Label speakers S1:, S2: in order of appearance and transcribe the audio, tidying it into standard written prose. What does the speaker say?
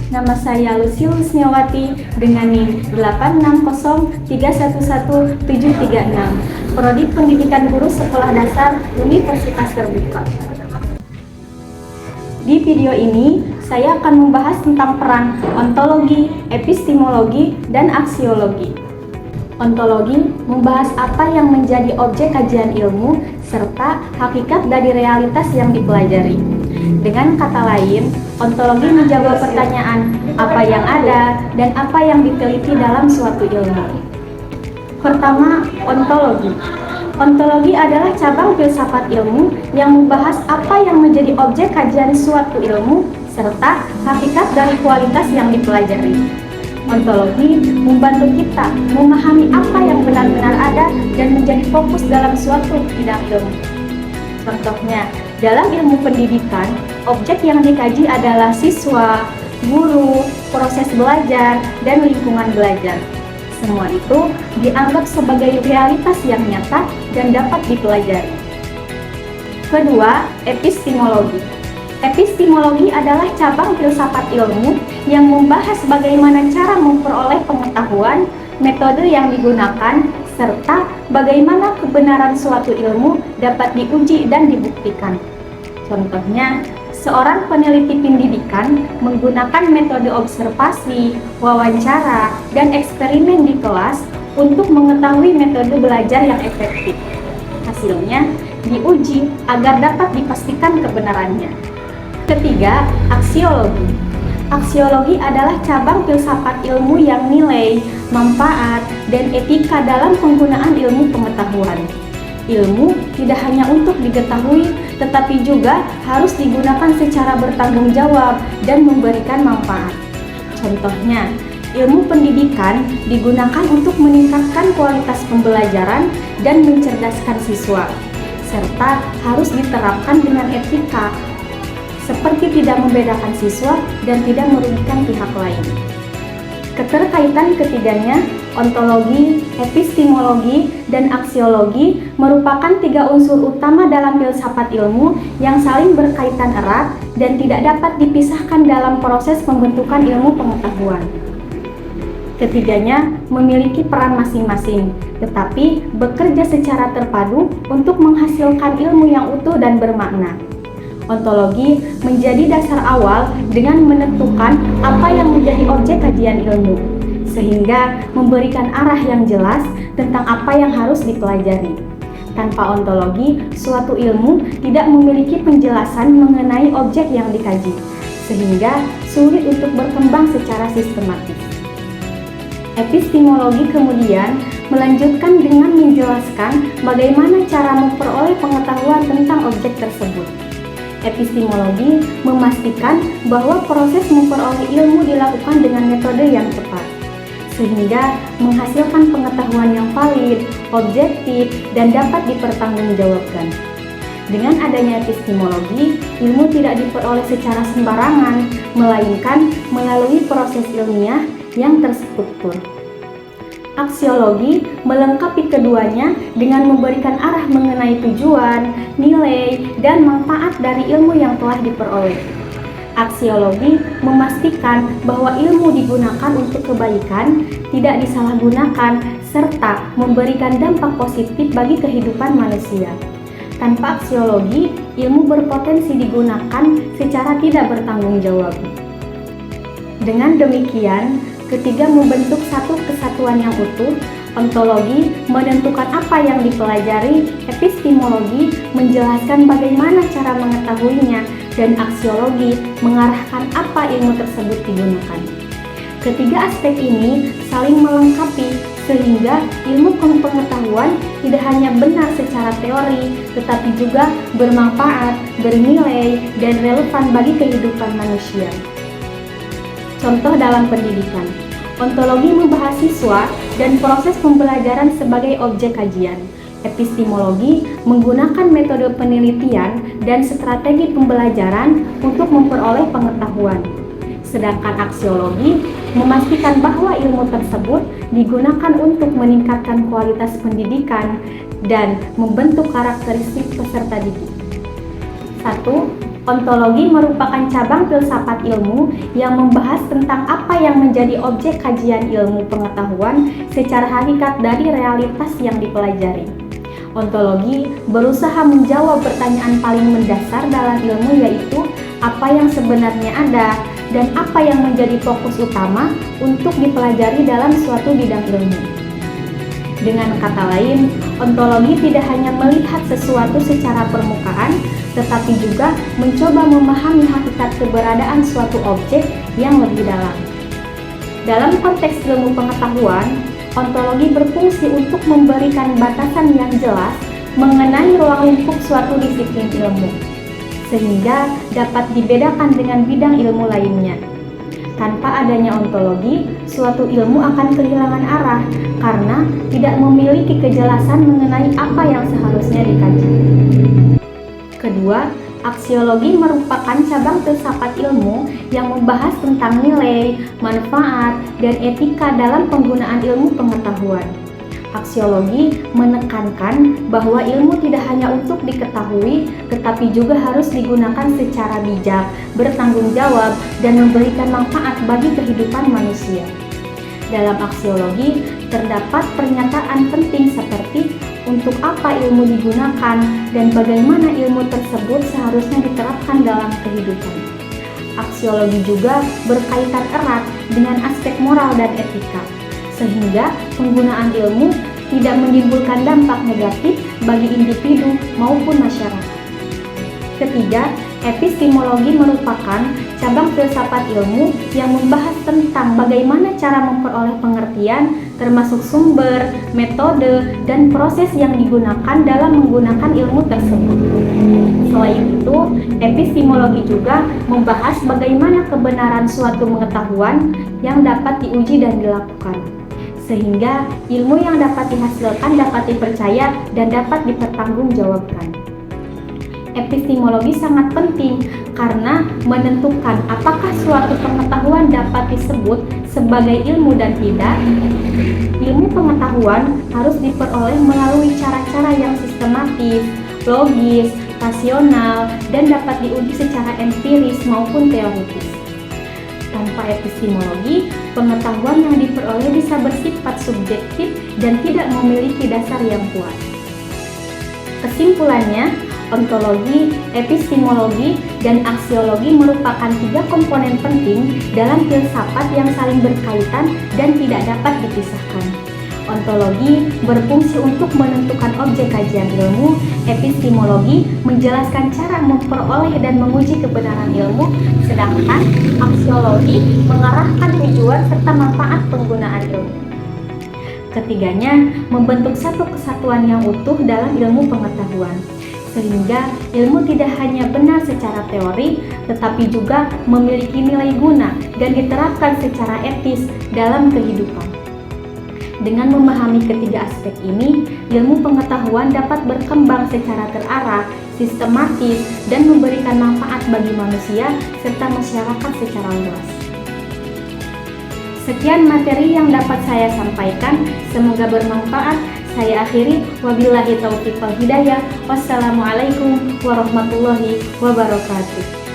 S1: Nama saya Lucy Lusniawati dengan NIM 860311736, Prodi Pendidikan Guru Sekolah Dasar Universitas Terbuka. Di video ini, saya akan membahas tentang peran ontologi, epistemologi, dan aksiologi. Ontologi membahas apa yang menjadi objek kajian ilmu serta hakikat dari realitas yang dipelajari. Dengan kata lain, ontologi menjawab pertanyaan apa yang ada dan apa yang diteliti dalam suatu ilmu. Pertama, ontologi. Ontologi adalah cabang filsafat ilmu yang membahas apa yang menjadi objek kajian suatu ilmu serta hakikat dari kualitas yang dipelajari. Ontologi membantu kita memahami apa yang benar-benar ada dan menjadi fokus dalam suatu bidang ilmu. Contohnya, dalam ilmu pendidikan, objek yang dikaji adalah siswa, guru, proses belajar, dan lingkungan belajar. Semua itu dianggap sebagai realitas yang nyata dan dapat dipelajari. Kedua, epistemologi. Epistemologi adalah cabang filsafat ilmu yang membahas bagaimana cara memperoleh pengetahuan, metode yang digunakan, serta bagaimana kebenaran suatu ilmu dapat diuji dan dibuktikan. Contohnya, seorang peneliti pendidikan menggunakan metode observasi, wawancara, dan eksperimen di kelas untuk mengetahui metode belajar yang efektif. Hasilnya diuji agar dapat dipastikan kebenarannya. Ketiga, aksiologi. Aksiologi adalah cabang filsafat ilmu yang nilai, manfaat, dan etika dalam penggunaan ilmu pengetahuan. Ilmu tidak hanya untuk diketahui, tetapi juga harus digunakan secara bertanggung jawab dan memberikan manfaat. Contohnya, ilmu pendidikan digunakan untuk meningkatkan kualitas pembelajaran dan mencerdaskan siswa, serta harus diterapkan dengan etika, seperti tidak membedakan siswa dan tidak merugikan pihak lain. Keterkaitan ketiganya, ontologi, epistemologi, dan aksiologi merupakan tiga unsur utama dalam filsafat ilmu yang saling berkaitan erat dan tidak dapat dipisahkan dalam proses pembentukan ilmu pengetahuan. Ketiganya memiliki peran masing-masing, tetapi bekerja secara terpadu untuk menghasilkan ilmu yang utuh dan bermakna. Ontologi menjadi dasar awal dengan menentukan apa yang menjadi objek kajian ilmu, sehingga memberikan arah yang jelas tentang apa yang harus dipelajari. Tanpa ontologi, suatu ilmu tidak memiliki penjelasan mengenai objek yang dikaji, sehingga sulit untuk berkembang secara sistematis. Epistemologi kemudian melanjutkan dengan menjelaskan bagaimana cara memperoleh pengetahuan tentang objek tersebut. Epistemologi memastikan bahwa proses memperoleh ilmu dilakukan dengan metode yang tepat, sehingga menghasilkan pengetahuan yang valid, objektif, dan dapat dipertanggungjawabkan. Dengan adanya epistemologi, ilmu tidak diperoleh secara sembarangan, melainkan melalui proses ilmiah yang terstruktur. Aksiologi melengkapi keduanya dengan memberikan arah mengenai tujuan, nilai, dan manfaat dari ilmu yang telah diperoleh. Aksiologi memastikan bahwa ilmu digunakan untuk kebaikan, tidak disalahgunakan, serta memberikan dampak positif bagi kehidupan manusia. Tanpa aksiologi, ilmu berpotensi digunakan secara tidak bertanggung jawab. Dengan demikian, ketiga membentuk satu kesatuan yang utuh. Ontologi menentukan apa yang dipelajari, epistemologi menjelaskan bagaimana cara mengetahuinya, dan aksiologi mengarahkan apa ilmu tersebut digunakan. Ketiga aspek ini saling melengkapi sehingga ilmu pengetahuan tidak hanya benar secara teori, tetapi juga bermanfaat, bernilai, dan relevan bagi kehidupan manusia. Contoh dalam pendidikan, ontologi membahas siswa dan proses pembelajaran sebagai objek kajian. Epistemologi menggunakan metode penelitian dan strategi pembelajaran untuk memperoleh pengetahuan. Sedangkan aksiologi memastikan bahwa ilmu tersebut digunakan untuk meningkatkan kualitas pendidikan dan membentuk karakteristik peserta didik. 1. Ontologi merupakan cabang filsafat ilmu yang membahas tentang apa yang menjadi objek kajian ilmu pengetahuan secara hakikat dari realitas yang dipelajari. Ontologi berusaha menjawab pertanyaan paling mendasar dalam ilmu, yaitu apa yang sebenarnya ada dan apa yang menjadi fokus utama untuk dipelajari dalam suatu bidang ilmu. Dengan kata lain, ontologi tidak hanya melihat sesuatu secara permukaan, tetapi juga mencoba memahami hakikat keberadaan suatu objek yang lebih dalam. Dalam konteks ilmu pengetahuan, ontologi berfungsi untuk memberikan batasan yang jelas mengenai ruang lingkup suatu disiplin ilmu, sehingga dapat dibedakan dengan bidang ilmu lainnya. Tanpa adanya ontologi, suatu ilmu akan kehilangan arah karena tidak memiliki kejelasan mengenai apa yang seharusnya dikaji. Kedua, aksiologi merupakan cabang filsafat ilmu yang membahas tentang nilai, manfaat, dan etika dalam penggunaan ilmu pengetahuan. Aksiologi menekankan bahwa ilmu tidak hanya untuk diketahui, tetapi juga harus digunakan secara bijak, bertanggung jawab, dan memberikan manfaat bagi kehidupan manusia. Dalam aksiologi, terdapat pernyataan penting seperti untuk apa ilmu digunakan dan bagaimana ilmu tersebut seharusnya diterapkan dalam kehidupan. Aksiologi juga berkaitan erat dengan aspek moral dan etika, sehingga penggunaan ilmu tidak menimbulkan dampak negatif bagi individu maupun masyarakat. Ketiga, epistemologi merupakan cabang filsafat ilmu yang membahas tentang bagaimana cara memperoleh pengertian, termasuk sumber, metode, dan proses yang digunakan dalam menggunakan ilmu tersebut. Selain itu, epistemologi juga membahas bagaimana kebenaran suatu pengetahuan yang dapat diuji dan dilakukan, sehingga ilmu yang dapat dihasilkan dapat dipercaya dan dapat dipertanggungjawabkan. Epistemologi sangat penting karena menentukan apakah suatu pengetahuan dapat disebut sebagai ilmu dan tidak. Ilmu pengetahuan harus diperoleh melalui cara-cara yang sistematis, logis, rasional, dan dapat diuji secara empiris maupun teoritis. Tanpa epistemologi, pengetahuan yang diperoleh bisa bersifat subjektif dan tidak memiliki dasar yang kuat. Kesimpulannya, ontologi, epistemologi, dan aksiologi merupakan tiga komponen penting dalam filsafat yang saling berkaitan dan tidak dapat dipisahkan. Ontologi berfungsi untuk menentukan objek kajian ilmu, epistemologi menjelaskan cara memperoleh dan menguji kebenaran ilmu, sedangkan aksiologi mengarahkan tujuan serta manfaat penggunaan ilmu. Ketiganya membentuk satu kesatuan yang utuh dalam ilmu pengetahuan, sehingga ilmu tidak hanya benar secara teori, tetapi juga memiliki nilai guna dan diterapkan secara etis dalam kehidupan. Dengan memahami ketiga aspek ini, ilmu pengetahuan dapat berkembang secara terarah, sistematis, dan memberikan manfaat bagi manusia serta masyarakat secara luas. Sekian materi yang dapat saya sampaikan, semoga bermanfaat. Saya akhiri, wabillahi taufiq wal hidayah. Wassalamualaikum warahmatullahi wabarakatuh.